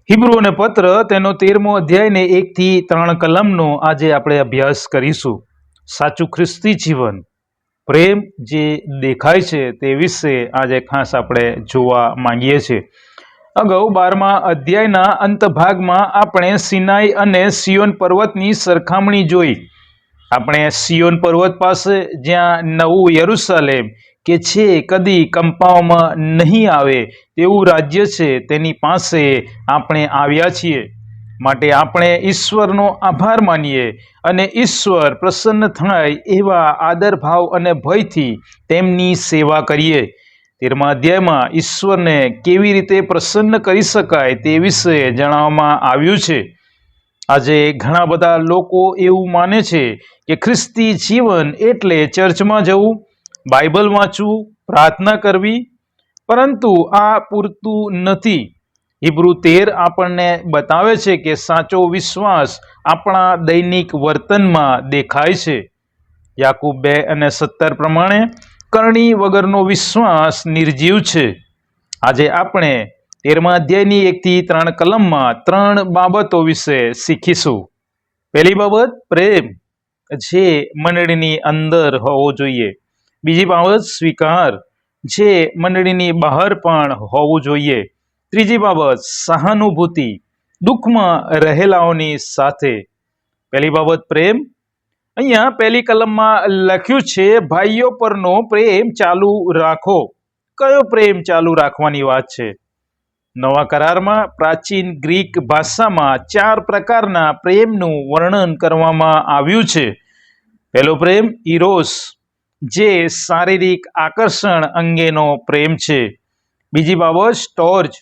હિબ્રુઓને પત્ર તેનો 13મો અધ્યાય ને 1 થી 3 કલમનો આજે આપણે અભ્યાસ કરીશું. સાચું ખ્રિસ્તી જીવન, પ્રેમ જે દેખાય છે તે વિશે આજે ખાસ આપણે જોવા માંગીએ છીએ. અગાઉ 12મા અધ્યાયના અંત ભાગમાં આપણે સિનાઈ અને સિયોન પર્વતની સરખામણી જોઈ. આપણે સિયોન પર્વત પાસે જ્યાં નવું યરુશલેમ કે છે કદી કંપાવામાં નહીં આવે તેવું રાજ્ય છે તેની પાસે આપણે આવ્યા છીએ. માટે આપણે ઈશ્વરનો આભાર માનીએ અને ઈશ્વર પ્રસન્ન થાય એવા આદર ભાવ અને ભયથી તેમની સેવા કરીએ. 13મા અધ્યાયમાં ઈશ્વરને કેવી રીતે પ્રસન્ન કરી શકાય તે વિશે જણાવવામાં આવ્યું છે. આજે ઘણા બધા લોકો એવું માને છે કે ખ્રિસ્તી જીવન એટલે ચર્ચમાં જવું, બાઇબલ વાંચવું, પ્રાર્થના કરવી, પરંતુ આ પૂરતું નથી. હિબ્રુ 13 આપણને બતાવે છે કે સાચો વિશ્વાસ આપણા દૈનિક વર્તનમાં દેખાય છે. યાકૂબ 2:17 પ્રમાણે કરણી વગરનો વિશ્વાસ નિર્જીવ છે. આજે આપણે 13મા અધ્યાયની 1 થી 3 કલમમાં 3 બાબતો વિશે શીખીશું. પહેલી બાબત, પ્રેમ જે મંડળીની અંદર હોવો જોઈએ. બીજી બાબત, સ્વીકાર જે મંડળીની બહાર પણ હોવું જોઈએ. ત્રીજી બાબત, સહાનુભૂતિ દુઃખમાં રહેલાઓની સાથે. પહેલી બાબત, પ્રેમ. અહીંયા પહેલી કલમમાં લખ્યું છે, ભાઈઓ પરનો પ્રેમ ચાલુ રાખો. કયો પ્રેમ ચાલુ રાખવાની વાત છે? નવા કરારમાં પ્રાચીન ગ્રીક ભાષામાં 4 પ્રકારના પ્રેમનું વર્ણન કરવામાં આવ્યું છે. પહેલો પ્રેમ ઇરોસ, જે શારીરિક આકર્ષણ અંગેનો પ્રેમ છે. બીજી બાબત સ્ટોર્જ,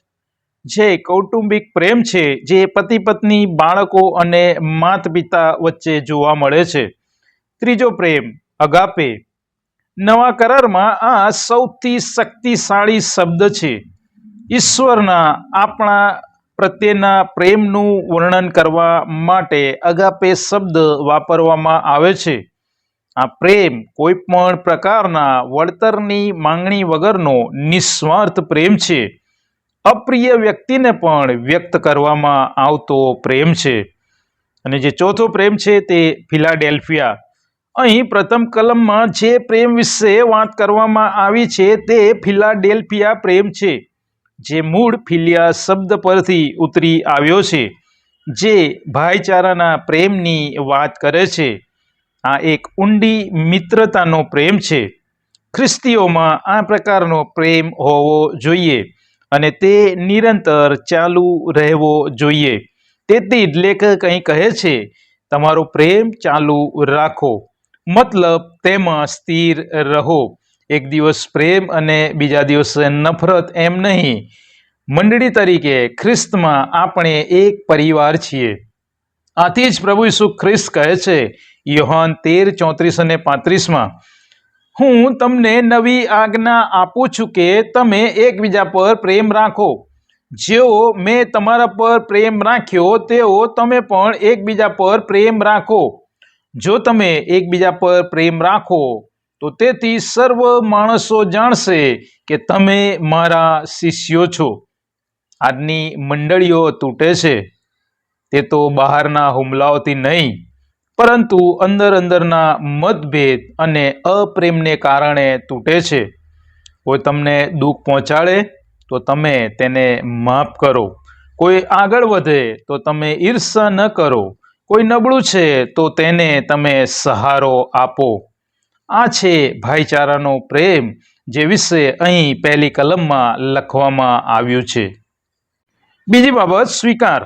જે કૌટુંબિક પ્રેમ છે, જે પતિ પત્ની, બાળકો અને માતા પિતા વચ્ચે જોવા મળે છે. ત્રીજો પ્રેમ અગાપે. નવા કરારમાં આ સૌથી શક્તિશાળી શબ્દ છે. ઈશ્વરના આપણા પ્રત્યેના પ્રેમનું વર્ણન કરવા માટે અગાપે શબ્દ વાપરવામાં આવે છે. આ પ્રેમ કોઈ પણ પ્રકારના વળતરની માંગણી વગરનો નિસ્વાર્થ પ્રેમ છે. અપ્રિય વ્યક્તિને પણ વ્યક્ત કરવામાં આવતો પ્રેમ છે. અને જે ચોથો પ્રેમ છે તે ફિલાડેલ્ફિયા. અહીં પ્રથમ કલમમાં જે પ્રેમ વિશે વાત કરવામાં આવી છે તે ફિલાડેલ્ફિયા પ્રેમ છે, જે મૂળ ફિલિયા શબ્દ પરથી ઉતરી આવ્યો છે, જે ભાઈચારાના પ્રેમની વાત કરે છે. આ એક ઊંડી મિત્રતાનો પ્રેમ છે. ખ્રિસ્તીઓમાં આ પ્રકારનો પ્રેમ હોવો જોઈએ અને તે નિરંતર ચાલુ રહેવો જોઈએ. તેથી જ લેખક અહીં કહે છે, તમારો પ્રેમ ચાલુ રાખો, મતલબ તેમાં સ્થિર રહો. એક દિવસ પ્રેમ અને બીજા દિવસે નફરત એમ નહીં. મંડળી તરીકે ખ્રિસ્તમાં આપણે એક પરિવાર છીએ. આથી જ પ્રભુ ઈસુ ખ્રિસ્ત કહે છે યોહાન 13:34 અને 35માં, હું તમને નવી આજ્ઞા આપું છું કે તમે એકબીજા પર પ્રેમ રાખો. જેઓ મેં તમારા પર પ્રેમ રાખ્યો તેઓ તમે પણ એકબીજા પર પ્રેમ રાખો. જો તમે એકબીજા પર પ્રેમ રાખો તો તેથી સર્વ માણસો જાણશે કે તમે મારા શિષ્યો છો. આજની મંડળીઓ તૂટે છે તે તો બહારના હુમલાઓથી નહીં, પરંતુ અંદરના મતભેદ અને અપ્રેમને કારણે તૂટે છે. કોઈ તમને દુઃખ પહોંચાડે તો તમે તેને માફ કરો. કોઈ આગળ વધે તો તમે ઈર્ષા ન કરો. કોઈ નબળું છે તો તેને તમે સહારો આપો. આ છે ભાઈચારાનો પ્રેમ, જે વિશે અહીં પહેલી કલમમાં લખવામાં આવ્યું છે. બીજી બાબત, સ્વીકાર.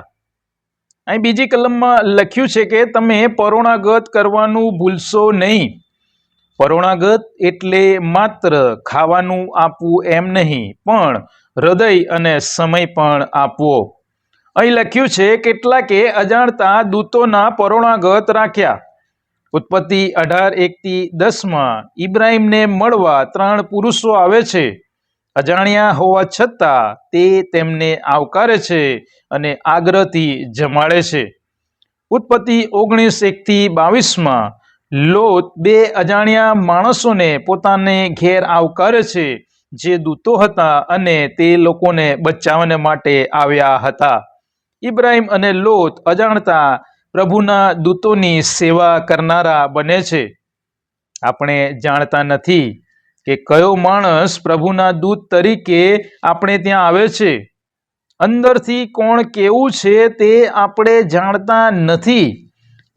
અહીં બીજી કલમમાં લખ્યું છે કે તમે પરોણાગત કરવાનું ભૂલશો નહીં. પરોણાગત એટલે માત્ર ખાવાનું આપવું એમ નહીં, પણ હૃદય અને સમય પણ આપવો. અહીં લખ્યું છે, કેટલાકે અજાણતા દૂતોના પરોણાગત રાખ્યા. ઉત્પત્તિ 18:1-10માં ઇબ્રાહીમને મળવા 3 પુરુષો આવે છે. અજાણ્યા હોવા છતાં તે તેમને આવકારે છે અને આગ્રહથી જમાડે છે. ઉત્પત્તિ 19:1-22માં લોત 2 અજાણ્યા માણસોને પોતાને ઘેર આવકારે છે, જે દૂતો હતા અને તે લોકોને બચાવવા માટે આવ્યા હતા. ઇબ્રાહિમ અને લોત અજાણતા પ્રભુના દૂતોની સેવા કરનારા બને છે. આપણે જાણતા નથી કે કયો માણસ પ્રભુના દૂત તરીકે આપણે ત્યાં આવે છે. અંદરથી કોણ કેવું છે તે આપણે જાણતા નથી,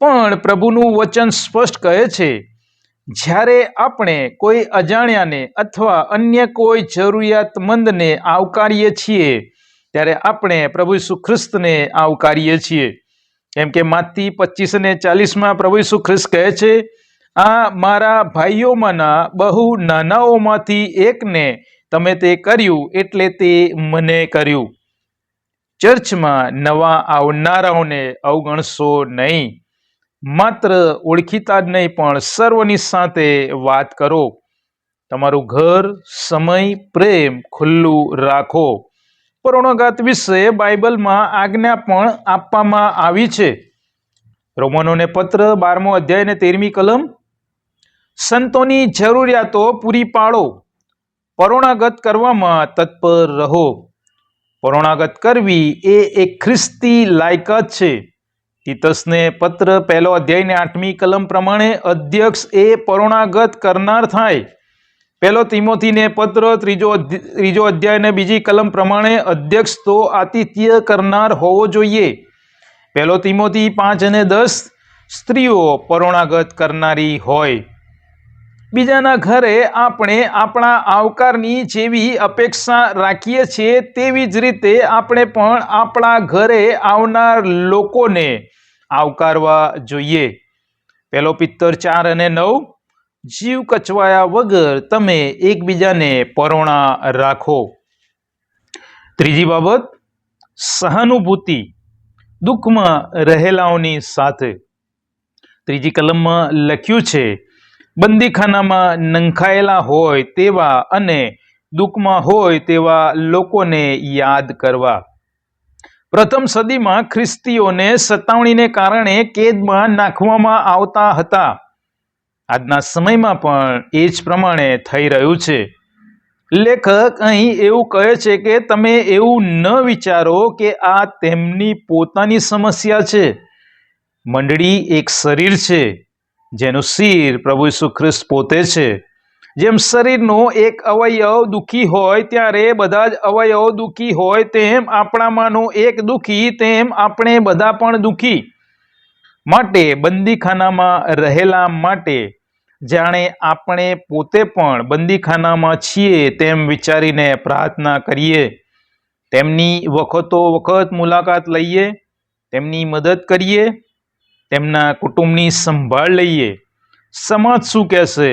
પણ પ્રભુનું વચન સ્પષ્ટ કહે છે, જ્યારે આપણે કોઈ અજાણ્યાને અથવા અન્ય કોઈ જરૂરિયાતમંદને આવકારીએ છીએ ત્યારે આપણે પ્રભુ ઈસુ ખ્રિસ્તને આવકારીએ છીએ. કેમ કે માથી 25:40 પ્રભુ ઈસુ ખ્રિસ્ત કહે છે, આ મારા ભાઈઓમાંના બહુ નાનાઓમાંથી એકને તમે તે કર્યું એટલે તે મને કર્યું. ચર્ચમાં નવા આવનારાઓને અવગણશો નહીં. માત્ર ઓળખીતા જ નહીં પણ સર્વની સાથે વાત કરો. તમારું ઘર, સમય, પ્રેમ ખુલ્લું રાખો. પરોણોઘાત વિશે બાઇબલમાં આજ્ઞા પણ આપવામાં આવી છે. રોમનોને પત્ર 12મો અધ્યાય અને 13મી કલમ. સંતોની જરૂરિયાતો પૂરી પાડો. પરોણાગત કરવામાં તત્પર રહો. પરોણાગત કરવી એ એક ખ્રિસ્તી લાયકાત છે. તીતસને પત્ર 1 અધ્યાયને 8મી કલમ પ્રમાણે અધ્યક્ષ એ પરોણાગત કરનાર થાય. 1 તિમોથીને પત્ર 3 અધ્યાયને 2જી કલમ પ્રમાણે અધ્યક્ષ તો આતિથ્ય કરનાર હોવો જોઈએ. 1 તિમોથી 5 અને 10 સ્ત્રીઓ પરોણાગત કરનારી હોય. બીજાના ઘરે આપણે આપણા આવકારની જેવી અપેક્ષા રાખીએ છીએ તેવી જ રીતે આપણે પણ આપણા ઘરે આવનાર લોકોને આવકારવા જોઈએ. 1 પિત્તર 4 અને 9 જીવ કચવાયા વગર તમે એકબીજાને પરોણા રાખો. ત્રીજી બાબત, સહાનુભૂતિ દુઃખમાં રહેલાઓની સાથે. 3જી કલમમાં લખ્યું છે, બંદીખાનામાં નંખાયેલા હોય તેવા અને દુઃખમાં હોય તેવા લોકોને યાદ કરવા. પ્રથમ સદીમાં ખ્રિસ્તીઓને સતાવણીને કારણે કેદમાં નાખવામાં આવતા હતા. આજના સમયમાં પણ એ જ પ્રમાણે થઈ રહ્યું છે. લેખક અહીં એવું કહે છે કે તમે એવું ન વિચારો કે આ તેમની પોતાની સમસ્યા છે. મંડળી એક શરીર છે જેનું શિર પ્રભુ ઈસુ ખ્રિસ્ત પોતે છે. જેમ શરીરનો એક અવયવ દુઃખી હોય ત્યારે બધા જ અવયવ દુઃખી હોય, તેમ આપણામાંનો એક દુઃખી તેમ આપણે બધા પણ દુઃખી. માટે બંદીખાનામાં રહેલા માટે જાણે આપણે પોતે પણ બંદીખાનામાં છીએ તેમ વિચારીને પ્રાર્થના કરીએ. તેમની વખતો વખત મુલાકાત લઈએ, તેમની મદદ કરીએ, તેમના કુટુંબની સંભાળ લઈએ. સમાજ શું કહેશે,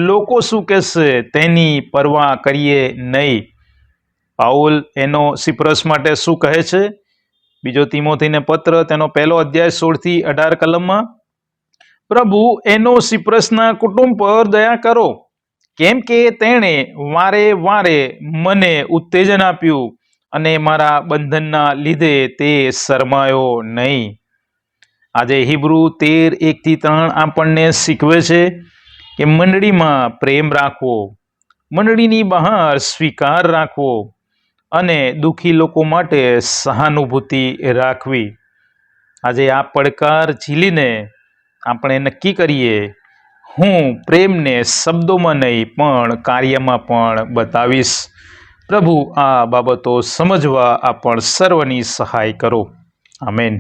લોકો શું કહેશે તેની પરવા કરીએ નહીં. પાઉલ એનો સિપ્રસ માટે શું કહે છે? 2 તિમોથીને પત્ર તેનો 1 અધ્યાય 16 થી 18 કલમમાં, પ્રભુ એનો સિપ્રસના કુટુંબ પર દયા કરો, કેમ કે તેણે વારે વારે મને ઉત્તેજન આપ્યું અને મારા બંધનના લીધે તે શરમાયો નહીં. આજે હિબ્રુ 13:1-3 આપણને શીખવે છે કે મંડળીમાં પ્રેમ રાખવો, મંડળીની બહાર સ્વીકાર રાખવો અને દુઃખી લોકો માટે સહાનુભૂતિ રાખવી. આજે આ પડકાર ઝીલીને આપણે નક્કી કરીએ, હું પ્રેમને શબ્દોમાં નહીં પણ કાર્યમાં પણ બતાવીશ. પ્રભુ આ બાબતો સમજવા આપણ સર્વની સહાય કરો. આમેન.